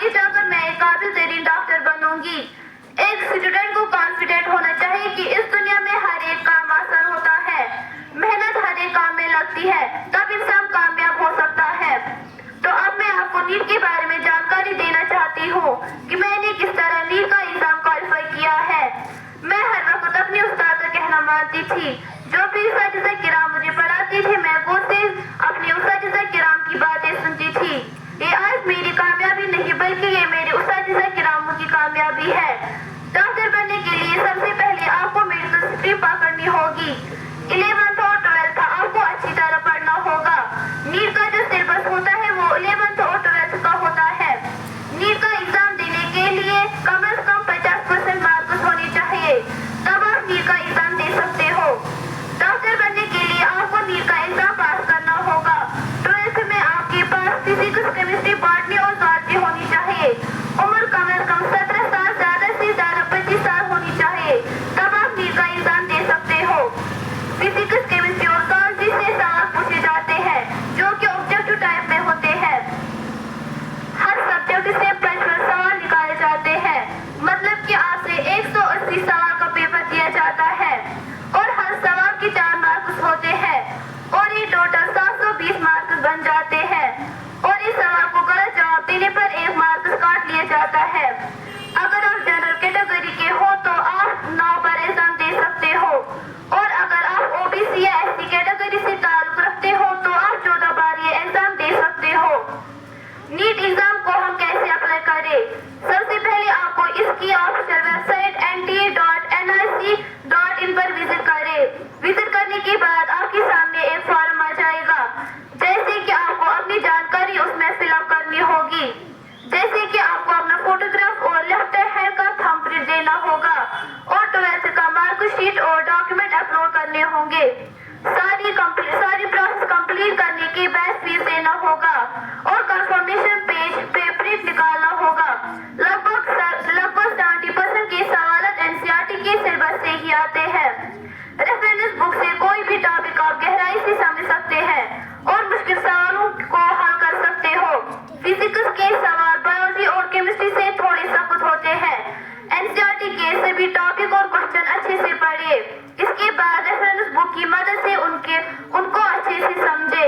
آگے جا کر میں ایک قابل ترین ڈاکٹر بنوں گی۔ ایک اسٹوڈنٹ کو کانفیڈنٹ ہونا چاہیے کہ اس دنیا میں ہر ایک کام آسان ہوتا ہے، محنت ہر ایک کام میں لگتی ہے، تب انسان کامیاب ہو سکتا ہے۔ تو اب میں آپ کو نیٹ کے بارے میں جانکاری دینا چاہتی ہوں کہ میں نے کس طرح نیٹ کا ایگزام کوالیفائی کیا ہے۔ میں ہر وقت اپنے استاد کا کہنا مانتی تھی۔ جو بھی اساتذہ کرام مجھے پڑھاتے تھے میں غور سے اپنے اساتذہ کرام کی باتیں سنتی تھی۔ یہ آج میری کامیابی نہیں بلکہ یہ میرے اساتذہ کراموں کی کامیابی ہے۔ ڈاکٹر بننے کے لیے سب سے پہلے آپ کو میڈیکل اسٹریم پکڑنی ہوگی۔ 11th اور 12th آپ کو اچھی طرح پڑھنا ہوگا۔ نیٹ کا جو سلیبس ہوتا ہے وہ 11th اور 12th کا ہوتا ہے۔ نیٹ کا ایگزام دینے کے لیے کم از کم 50% مارکس ہونے چاہیے، تب آپ نیٹ کا ایگزام دے سکتے ہو۔ ڈاکٹر بننے کے لیے آپ کو نیٹ کا ایگزام پاس کرنا ہوگا۔ 12th میں آپ کے پاس فزکس، کیمسٹری، باٹنی اور زوالوجی ہونی چاہیے۔ عمر کم از کم 17 سال، زیادہ سے زیادہ 25 سال ہونی چاہیے، تب آپ نیٹ کا ایگزام دے سکتے ہو۔ فزکس، کیمسٹری اور زوالوجی سے سوال پوچھے جاتے ہیں جو کہ آبجیکٹو ٹائپ میں ہوتے ہیں۔ ہر سبجیکٹ سے 55 سوال نکالے جاتے ہیں، مطلب کہ آپ سے 180 سوال کا پیپر دیا جاتا ہے اور ہر سوال کے 4 مارکس ہوتے ہیں اور یہ ٹوٹل 720 مارکس بن جاتے ہیں اور اس سوال کو غلط جواب دینے پر 1 مارکس کاٹ لیا جاتا ہے۔ اگر آپ جنرل کیٹیگری کے ہو تو آپ 9 بار ایگزام دے سکتے ہو اور اگر آپ OBC یا SC کیٹیگری سے تعلق رکھتے ہو تو آپ 14 بار یہ ایگزام دے سکتے ہو۔ نیٹ ایگزام کو ہم کیسے اپلائی کریں؟ سب سے پہلے آپ کو اس کی آفیشیل ویب سائٹ nta.nic.in پر وزٹ کریں۔ وزٹ کرنے کے بعد آپ کے سامنے ایک فارم آ جائے گا، جیسے کہ آپ کو اپنی جانکاری اس میں فل اپ کرنی ہوگی، جیسے کہ آپ کو اپنا فوٹوگراف اور لیفٹ ہینڈ کا تھم پرنٹ دینا ہوگا اور 12th کا مارک شیٹ اور ڈاکیومنٹ اپلوڈ کرنے ہوں گے۔ ساری پروسیس کمپلیٹ کرنے کے بعد فیس دینا ہوگا اور کنفرمیشن پیج پہ پرنٹ نکالنا ہوگا۔ لگ بھگ 70% کے سوالات NCERT کے سلیبس سے ہی آتے ہیں۔ ریفرنس بک سے کوئی بھی ٹاپک آپ گہرائی سے سمجھ سکتے ہیں اور مشکل سوالوں کو حل کر سکتے ہو۔ فزکس کے سوال بایولوجی اور کیمسٹری سے تھوڑے سخت ہوتے ہیں۔ NCERT کے سبھی ٹاپک اور کوسچن اچھے سے پڑھیے، اس کے بعد ریفرنس بک کی مدد سے ان کو اچھے سے سمجھے۔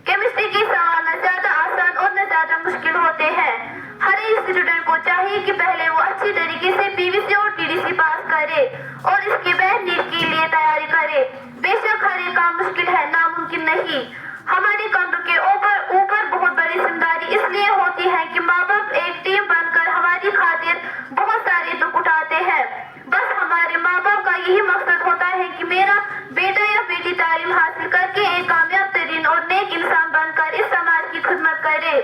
کیمسٹری کے سوال نہ زیادہ آسان اور نہ زیادہ مشکل ہوتے ہیں۔ ہر ایک اسٹوڈنٹ کو چاہیے کہ پہلے وہ اچھی طریقے سے PVC اور TDC پاس کرے اور اس کے بعد نیٹ کے لیے تیاری کرے۔ بے شک ہر ایک کام مشکل ہے، ناممکن نہیں۔ ہمارے کندھوں کے اوپر بہت بڑی ذمہ داری اس لیے ہوتی ہے کہ ماں باپ ایک ٹیم بن کر ہماری خاطر بہت سارے دکھ اٹھاتے ہیں۔ بس ہمارے ماں باپ کا یہی مقصد ہوتا ہے کہ میرا بیٹا یا بیٹی تعلیم حاصل کر کے ایک کامیاب ترین اور نیک انسان بن کر اس سماج کی خدمت کرے۔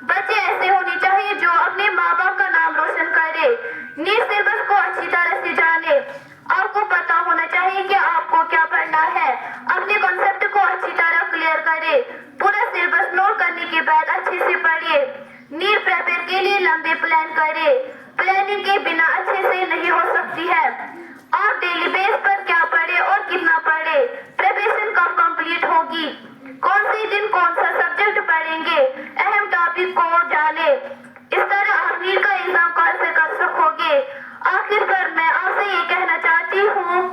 بچے ایسے ہونے چاہیے جو اپنے ماں باپ کا نام روشن کرے۔ نیٹ سلیبس کو اچھی طرح سے جانے۔ آپ کو پتا ہونا چاہیے کہ آپ کو کیا پڑھنا ہے۔ اپنے کنسپٹ کو اچھی طرح کلیئر کرے۔ پورا سلیبس نوٹ کرنے کے بعد اچھے سے پڑھیے۔ نیٹ پریپیئر کے لیے لمبے پلان کرے۔ پلاننگ کے بنا اچھے سے نہیں ہو سکتی ہے۔ آپ ڈیلی بیس پر کیا پڑھے اور کتنا پڑھے، پریپریشن کب کمپلیٹ ہوگی، کون سے دن کون سا سبجیکٹ پڑھیں گے، اہم ٹاپک کو جانے۔ اس طرح آپ نیٹ کا ایگزام کوالیفائی کر سکو گے۔ آخر پر میں آپ سے یہ کہنا چاہتی ہوں،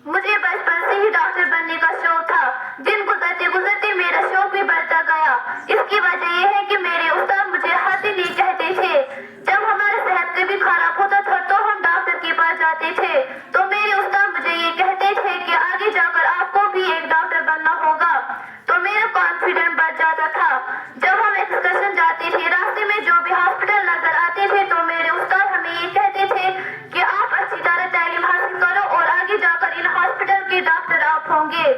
مجھے بچپن سے ہی ڈاکٹر بننے کا شوق تھا۔ دن گزرتے گزرتے میرا شوق بھی بڑھتا گیا۔ اس کی وجہ یہ ہے کہ میرے استاد مجھے ہر دن یہ کہتے تھے، جب ہماری صحت کبھی خراب ہوتا تھا تو ہم ڈاکٹر کے پاس جاتے تھے تو میرے استاد مجھے یہ کہتے تھے کہ آگے جا کر آپ کو بھی ایک ڈاکٹر بننا ہوگا، تو میرا کانفیڈنس بڑھ جاتا تھا۔ جب ہم ایکسکرشن جاتے تھے، راستے میں جو بھی ہاسپٹل نظر آتے تھے تو میرے استاد ہمیں یہ کہتے تھے کہ آپ اچھی طرح تعلیم حاصل کرو اور آگے جا کر ان ہاسپٹل کے ڈاکٹر آپ ہوں گے۔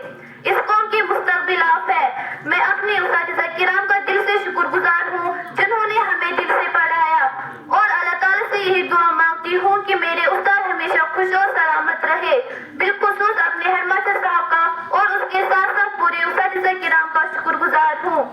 اس قوم کی مستقبل آپ ہے۔ میں اپنے اساتذہ کرام کا دل سے شکر گزار ہوں جنہوں نے ہمیں دل سے پڑھایا اور اللہ تعالیٰ سے یہی دعا مانگتی ہوں کہ میرے استاد ہمیشہ خوش اور سلامت رہے۔ بالخصوص اپنے ہیڈ ماسٹر صاحب کا اور اس کے ساتھ ساتھ پورے اساتذہ کرام کا شکر گزار ہوں۔